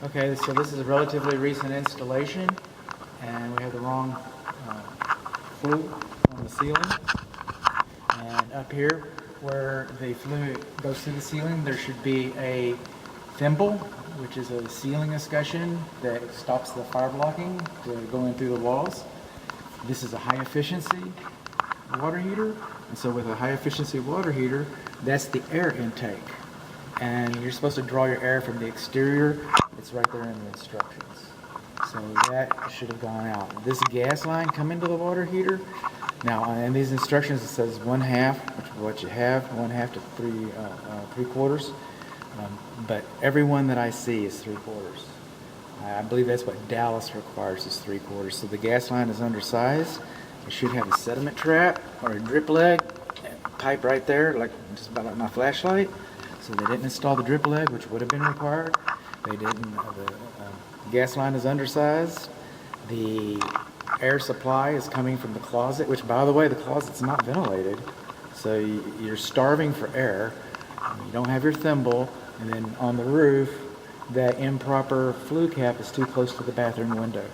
Okay, so this is a relatively recent installation, and we have the wrong flue on the ceiling. And up here, where the flue goes through the ceiling, there should be a thimble, which is a ceiling escutcheon that stops the fire blocking to going through the walls. This is a high efficiency water heater, and so with a high efficiency water heater, that's the air intake. And you're supposed to draw your air from the exterior. It's right there in the instructions. So that should have gone out. This gas line come into the water heater. Now, in these instructions, it says 1/2, which is what you have, 1/2 to 3/4. But every one that I see is 3/4. I believe that's what Dallas requires is 3/4. So the gas line is undersized. It should have a sediment trap or a drip leg pipe right there, like just about like my flashlight. So they didn't install the drip leg, which would have been required. They didn't. The gas line is undersized. The air supply is coming from the closet, which, by the way, the closet's not ventilated. So you're starving for air. You don't have your thimble, and then on the roof, that improper flue cap is too close to the bathroom window.